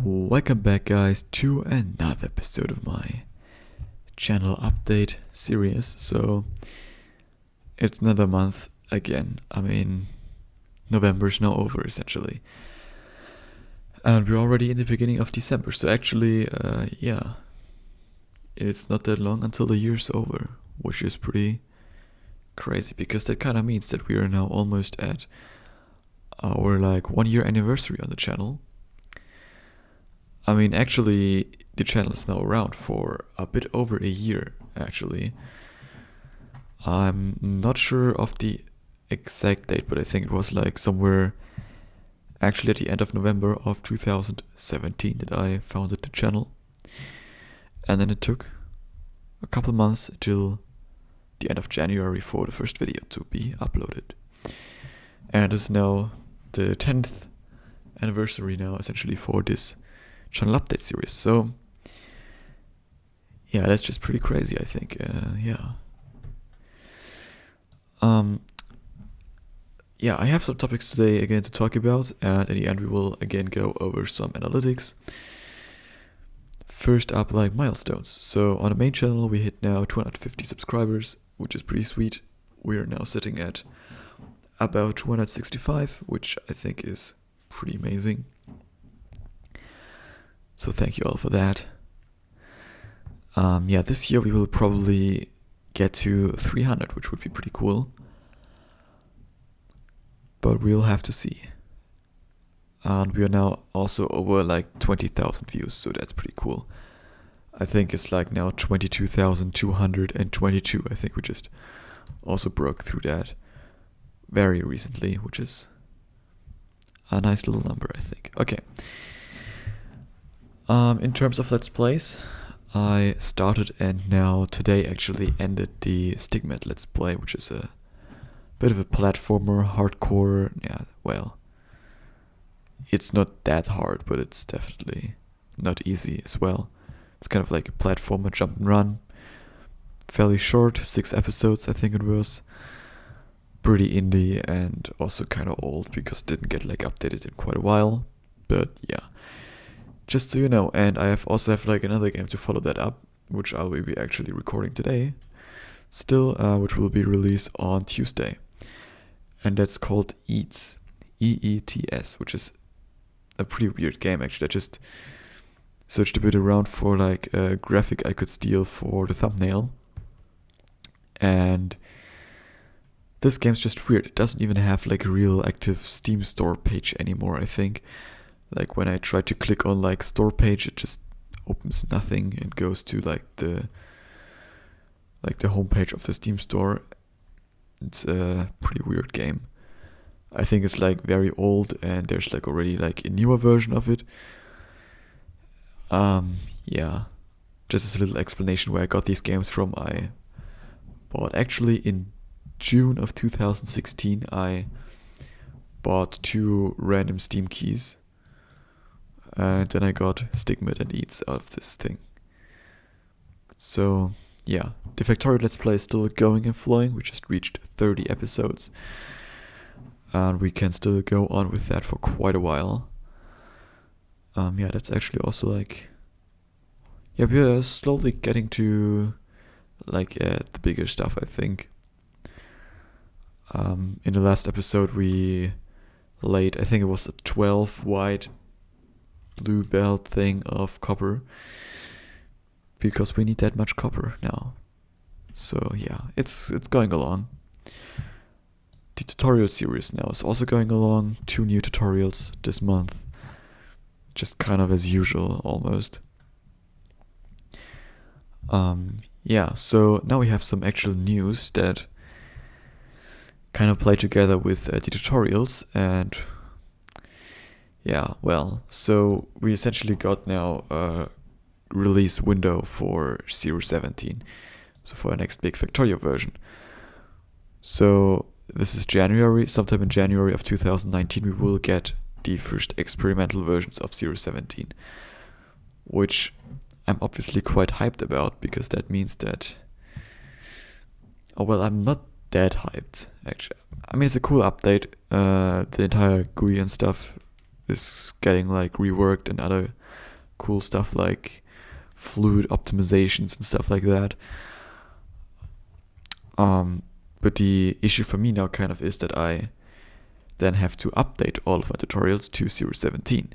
Welcome back, guys, to another episode of my channel update series. So it's another month again. November's now over essentially, and we're already in the beginning of December. So actually, it's not that long until the year's over, which is pretty crazy because that kind of means that we are now almost at our 1 year anniversary on the channel. Actually, the channel is now around for a bit over a year, actually. I'm not sure of the exact date, but I think it was somewhere actually at the end of November of 2017 that I founded the channel. And then it took a couple months till the end of January for the first video to be uploaded. And it's now the 10th anniversary now, essentially, for this channel update series. So yeah, that's just pretty crazy, I think. I have some topics today again to talk about, and in the end we will again go over some analytics. First up, milestones. So on the main channel we hit now 250 subscribers, which is pretty sweet. We are now sitting at about 265, which I think is pretty amazing. So thank you all for that. This year we will probably get to 300, which would be pretty cool. But we'll have to see. And we are now also over 20,000 views, so that's pretty cool. I think it's now 22,222. I think we just also broke through that very recently, which is a nice little number, I think. Okay. In terms of Let's Plays, I started and now today actually ended the Stigmet Let's Play, which is a bit of a platformer, hardcore. It's not that hard, but it's definitely not easy as well. It's kind of like a platformer jump and run. Fairly short, 6 episodes I think it was. Pretty indie and also kind of old because it didn't get updated in quite a while. But yeah. Just so you know, and I also have another game to follow that up, which I will be actually recording today, still, which will be released on Tuesday, and that's called Eats, E-E-T-S, which is a pretty weird game actually. I just searched a bit around for a graphic I could steal for the thumbnail, and this game's just weird. It doesn't even have a real active Steam store page anymore, I think. When I try to click on store page, it just opens nothing and goes to the homepage of the Steam store. It's a pretty weird game. I think it's very old and there's already a newer version of it. Just as a little explanation where I got these games from. I bought actually in June of 2016. I bought 2 random Steam keys. And then I got Stigmet and Eats out of this thing. So, yeah. The Factorio Let's Play is still going and flowing. We just reached 30 episodes. And we can still go on with that for quite a while. That's actually also we are slowly getting to the bigger stuff, I think. In the last episode we laid, I think it was a 12 wide blue belt thing of copper, because we need that much copper now. So yeah, it's going along. The tutorial series now is also going along. 2 new tutorials this month, just kind of as usual almost. So now we have some actual news that kind of play together with the tutorials. And so we essentially got now a release window for 017, so for our next big Factorio version. So this is January, sometime in January of 2019 we will get the first experimental versions of 017, which I'm obviously quite hyped about, because that means that... I'm not that hyped, actually. It's a cool update. The entire GUI and stuff is getting like reworked and other cool stuff like fluid optimizations and stuff like that. But the issue for me now kind of is that I then have to update all of my tutorials to 0.17.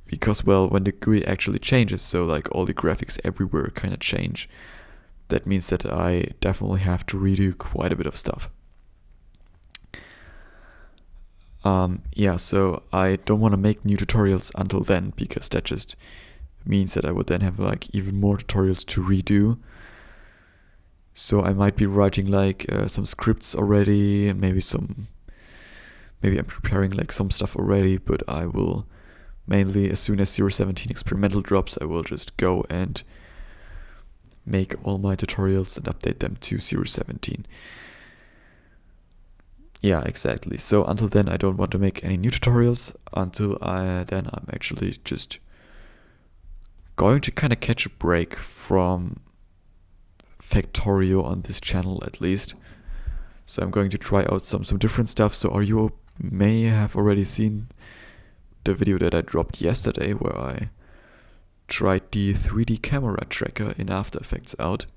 Because, well, when the GUI actually changes, so like all the graphics everywhere kind of change, that means that I definitely have to redo quite a bit of stuff. Yeah, so I don't want to make new tutorials until then, because that just means that I would then have like even more tutorials to redo. So I might be writing like some scripts already, and maybe I'm preparing like some stuff already, but I will mainly, as soon as 0.17 experimental drops, I will just go and make all my tutorials and update them to 0.17. Yeah, exactly. So until then, I don't want to make any new tutorials. Until then I'm actually just going to kind of catch a break from Factorio on this channel, at least. So I'm going to try out some different stuff. So you may have already seen the video that I dropped yesterday, where I tried the 3D camera tracker in After Effects out.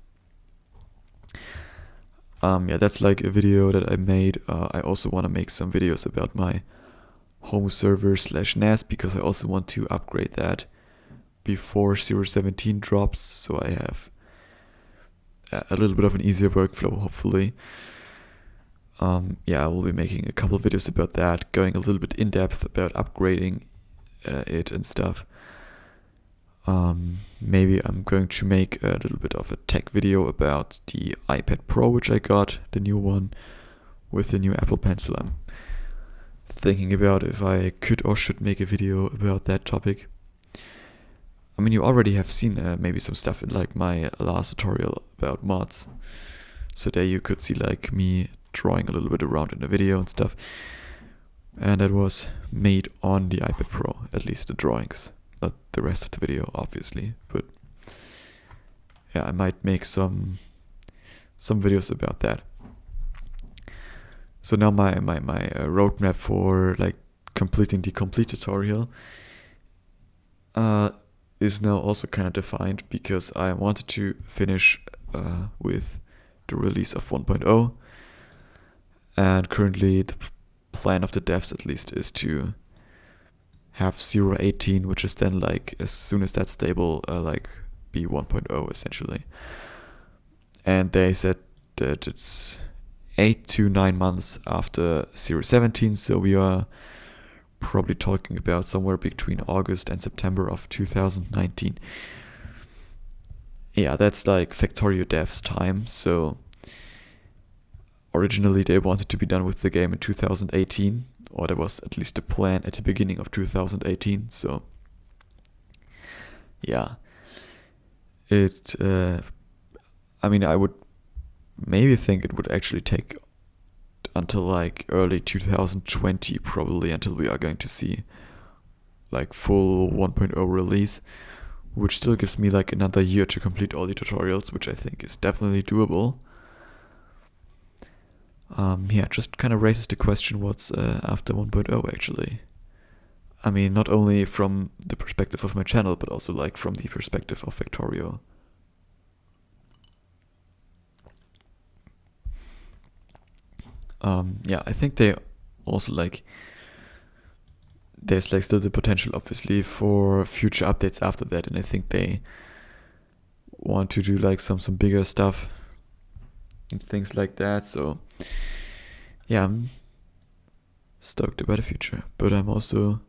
Yeah, that's like a video that I made. I also want to make some videos about my home server / NAS, because I also want to upgrade that before 0.17 drops, so I have a little bit of an easier workflow, hopefully. Yeah, I will be making a couple of videos about that, going a little bit in depth about upgrading it and stuff. Maybe I'm going to make a little bit of a tech video about the iPad Pro, which I got, the new one, with the new Apple Pencil. I'm thinking about if I could or should make a video about that topic. I mean, you already have seen maybe some stuff in like my last tutorial about mods. So there you could see like me drawing a little bit around in the video and stuff. And that was made on the iPad Pro, at least the drawings. Not the rest of the video, obviously, but yeah, I might make some videos about that. So now my roadmap for like completing the complete tutorial is now also kind of defined, because I wanted to finish with the release of 1.0, and currently the plan of the devs, at least, is to have 0.18, which is then like, as soon as that's stable, like be 1.0 essentially. And they said that it's 8 to 9 months after 0.17, so we are probably talking about somewhere between August and September of 2019. Yeah, that's like Factorio devs time. So originally they wanted to be done with the game in 2018, or that was at least the plan at the beginning of 2018. So yeah, I mean, I would maybe think it would actually take until like early 2020, probably, until we are going to see like full 1.0 release, which still gives me like another year to complete all the tutorials, which I think is definitely doable. Yeah, just kind of raises the question, what's after 1.0 actually? I mean, not only from the perspective of my channel, but also like from the perspective of Factorio. Yeah, I think they also like, there's like still the potential, obviously, for future updates after that, and I think they want to do like some bigger stuff and things like that. So yeah, I'm stoked about the future, but I'm also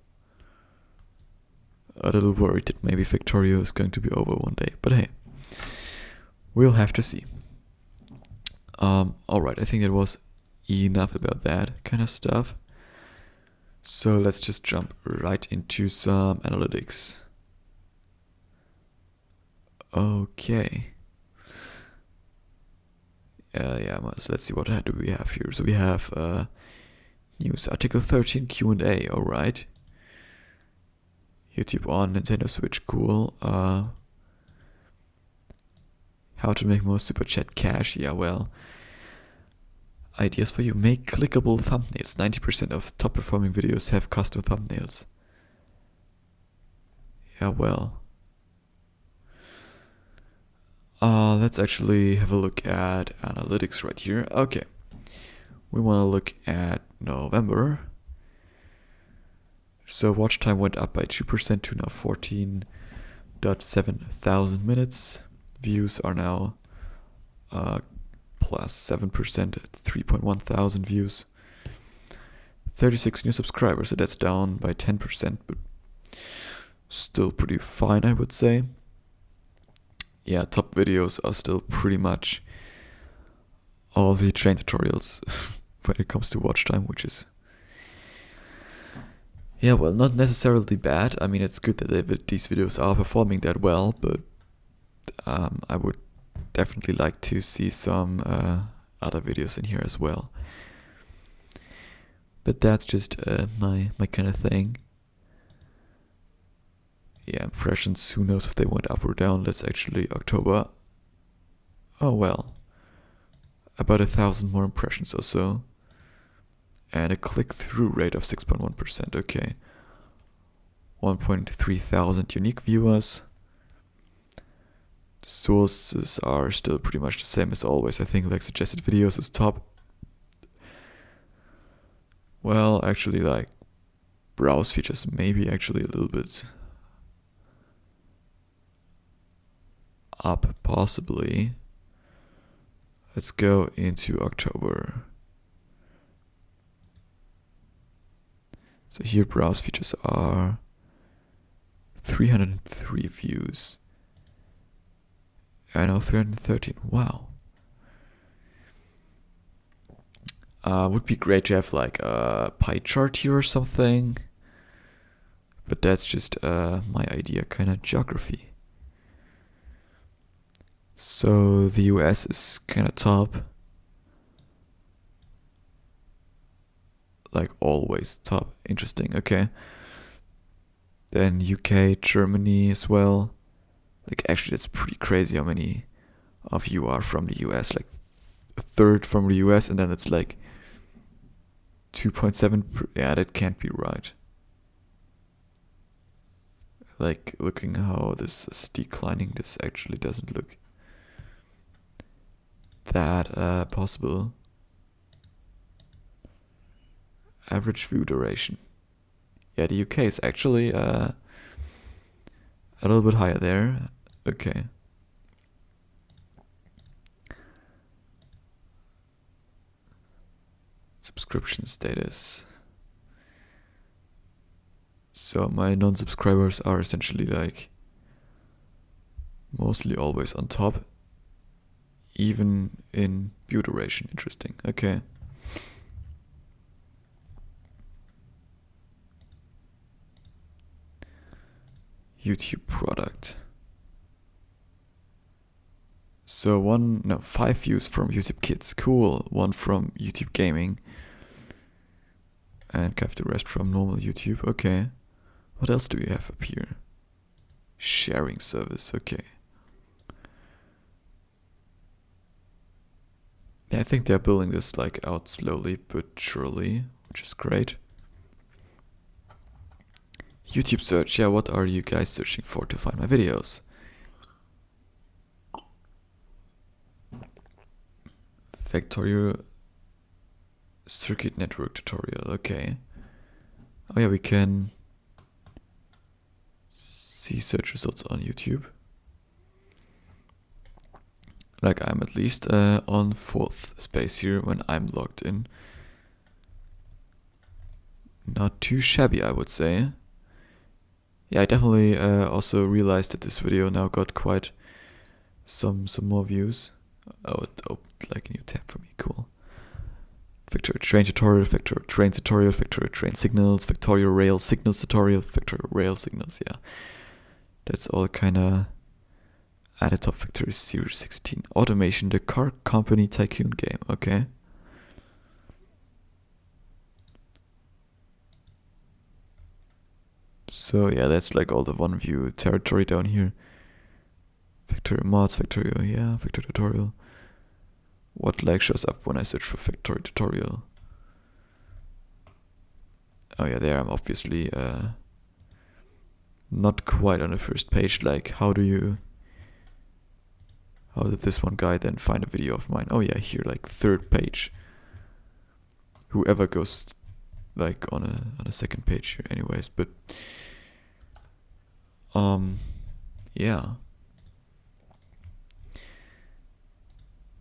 a little worried that maybe Factorio is going to be over one day. But hey, we'll have to see. Alright, I think that was enough about that kind of stuff. So let's just jump right into some analytics. Okay. Yeah, so let's see, what do we have here. So we have news article 13 Q&A, alright. YouTube on Nintendo Switch, cool. How to make more Super Chat cash, yeah, well, Ideas for you. Make clickable thumbnails. 90% of top performing videos have custom thumbnails. Yeah, well. Let's actually have a look at analytics right here. Okay. We want to look at November. So watch time went up by 2% to now 14.7 thousand minutes. Views are now plus 7% at 3.1 thousand views. 36 new subscribers, so that's down by 10%, but still pretty fine, I would say. Yeah, top videos are still pretty much all the train tutorials when it comes to watch time, which is, yeah, well, not necessarily bad. I mean, it's good that these videos are performing that well, but I would definitely like to see some other videos in here as well. But that's just my kind of thing. Yeah, impressions, who knows if they went up or down. That's actually October. Oh well. About 1,000 more impressions or so. And a click-through rate of 6.1%. Okay. 1.3 thousand unique viewers. Sources are still pretty much the same as always. I think like suggested videos is top. Well, actually like browse features maybe actually a little bit up, possibly. Let's go into October. So here browse features are 303 views. I know 313. Wow. Would be great to have like a pie chart here or something. But that's just my idea, kind of geography. So the US is kind of top. Like always top. Interesting. Okay. Then UK, Germany as well. Like actually that's pretty crazy how many of you are from the US. Like a third from the US, and then it's like 2.7. Yeah, that can't be right. Like looking how this is declining, this actually doesn't look that possible. Average view duration. Yeah, the UK is actually a little bit higher there. Okay. Subscription status. So my non-subscribers are essentially like mostly always on top, even in view duration. Interesting. Okay. YouTube product. So 5 views from YouTube Kids. Cool. 1 from YouTube Gaming. And kind of the rest from normal YouTube. Okay. What else do we have up here? Sharing service. Okay. Yeah, I think they're building this like out slowly but surely, which is great. YouTube search. Yeah, what are you guys searching for to find my videos? Factorial circuit network tutorial. Okay. Oh yeah, we can see search results on YouTube. Like I'm at least on 4th space here when I'm logged in. Not too shabby, I would say. Yeah, I definitely also realized that this video now got quite some more views. Oh, it opened like a new tab for me. Cool. Factorial train tutorial, factorial train tutorial, factorial train signals, factorial rail signals tutorial, factorial rail signals. Yeah, that's all kind of at the top. Factory Series 16 automation, the car company tycoon game. Okay. So yeah, that's like all the one view territory down here. Factorial mods, factorial, yeah, factorial tutorial. What like shows up when I search for factory tutorial? Oh yeah, there I'm obviously not quite on the first page. Like, how did this one guy then find a video of mine? Oh yeah, here, like third page. Whoever goes like on a second page here anyways, but yeah.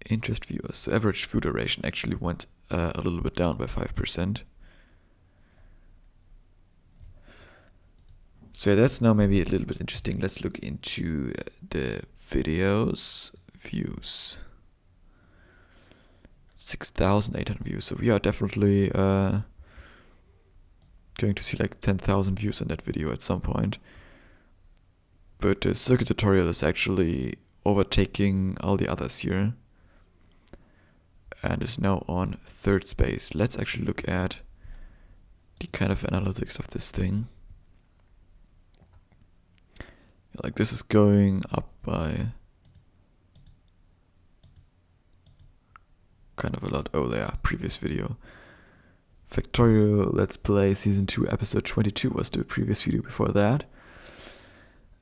Interest viewers. So average view duration actually went a little bit down by 5%. So that's now maybe a little bit interesting. Let's look into the videos views. 6,800 views. So we are definitely going to see like 10,000 views on that video at some point. But the circuit tutorial is actually overtaking all the others here. And is now on third space. Let's actually look at the kind of analytics of this thing. Like this is going up by kind of a lot. Oh yeah, previous video. Factorial Let's Play Season 2 Episode 22 was the previous video before that.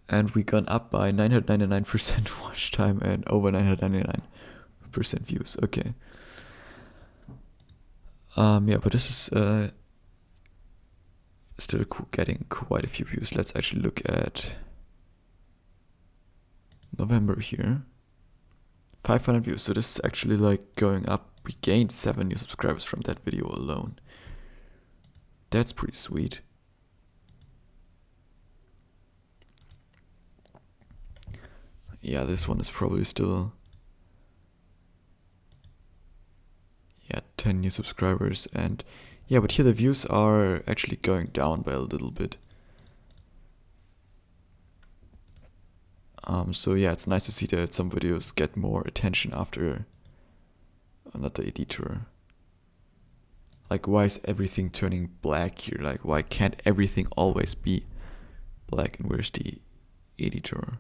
And we gone up by 999% watch time and over 999% views. Okay. Yeah, but this is still getting quite a few views. Let's actually look at November here. 500 views. So this is actually like going up. We gained 7 new subscribers from that video alone. That's pretty sweet. Yeah, this one is probably still 10 new subscribers, and yeah, but here the views are actually going down by a little bit. So yeah, it's nice to see that some videos get more attention after another editor. Like, why is everything turning black here? Like, why can't everything always be black? And where's the editor?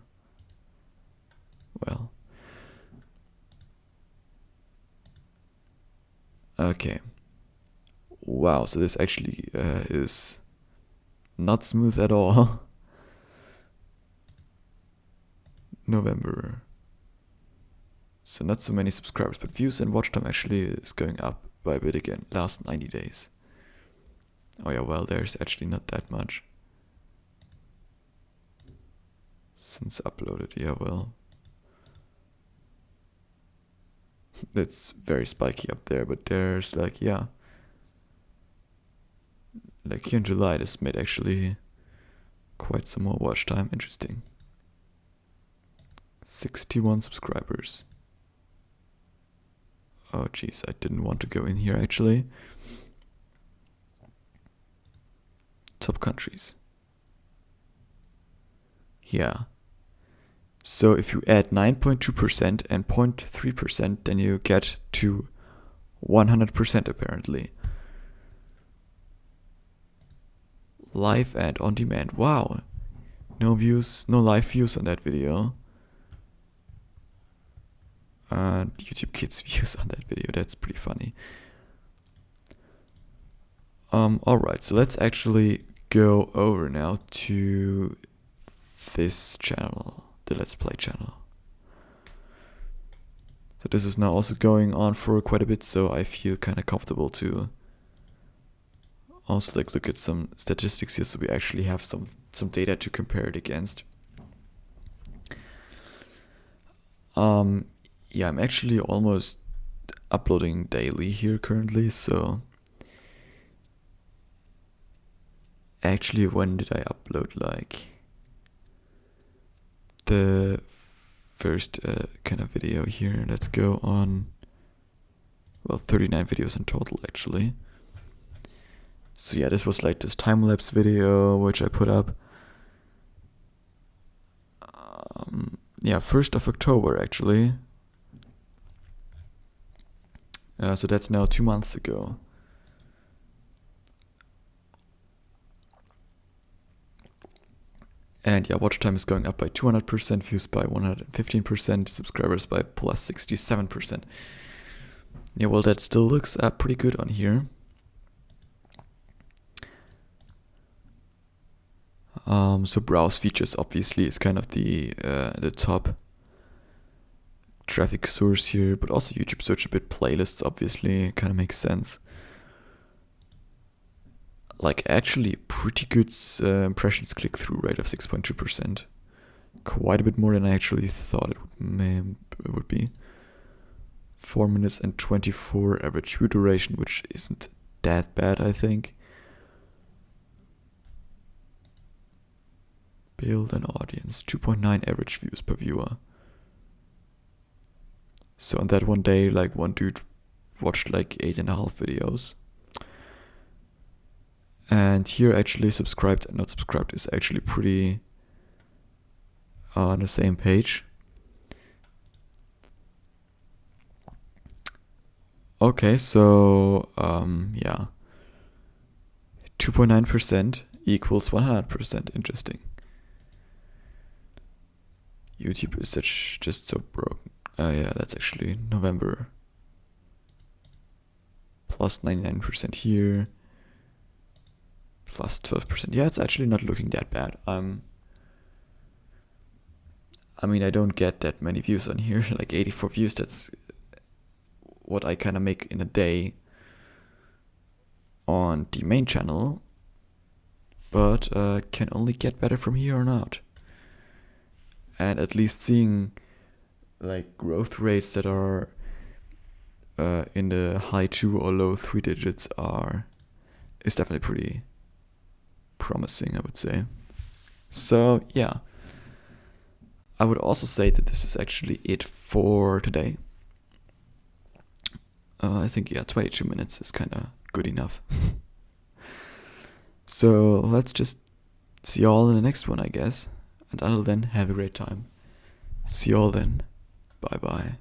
Well, okay. Wow, so this actually is not smooth at all. November. So not so many subscribers, but views and watch time actually is going up by a bit again. Last 90 days. Oh yeah, well, there's actually not that much since uploaded. Yeah, well, it's very spiky up there, but there's like, yeah, like here in July this made actually quite some more watch time. Interesting. 61 subscribers. Oh geez, I didn't want to go in here actually. Top countries. Yeah. So if you add 9.2% and 0.3%, then you get to 100% apparently. Live and on demand. Wow. No views, no live views on that video. And YouTube Kids views on that video. That's pretty funny. Alright, so let's actually go over now to this channel, the Let's Play channel. So this is now also going on for quite a bit, so I feel kind of comfortable to also like look at some statistics here, so we actually have some data to compare it against. Yeah, I'm actually almost uploading daily here currently, so actually when did I upload like the first kind of video here? Let's go on, well, 39 videos in total actually. So yeah, this was like this time-lapse video which I put up. Yeah, 1st of October actually. So that's now 2 months ago. And yeah, watch time is going up by 200%, views by 115%, subscribers by plus 67%. Yeah, well, that still looks pretty good on here. So browse features obviously is kind of the top traffic source here, but also YouTube search a bit playlists obviously kind of makes sense. Like actually pretty good impressions click-through rate of 6.2%. Quite a bit more than I actually thought it would be. 4 minutes and 24 average view duration, which isn't that bad, I think. Build an audience, 2.9 average views per viewer. So on that one day, like one dude watched like 8.5 videos. And here actually subscribed and not subscribed is actually pretty on the same page. Okay, so yeah, 2.9% equals 100%. Interesting. YouTube is just so broken. Yeah, that's actually November. Plus 99% here. Plus 12%. Yeah, it's actually not looking that bad. I mean, I don't get that many views on here. Like 84 views, that's what I kind of make in a day on the main channel. But can only get better from here on out. And at least seeing like growth rates that are in the high 2 or low 3 digits is definitely pretty promising, I would say. So yeah, I would also say that this is actually it for today. I think 22 minutes is kind of good enough. So let's just see you all in the next one, I guess. And until then, have a great time. See you all then. Bye bye.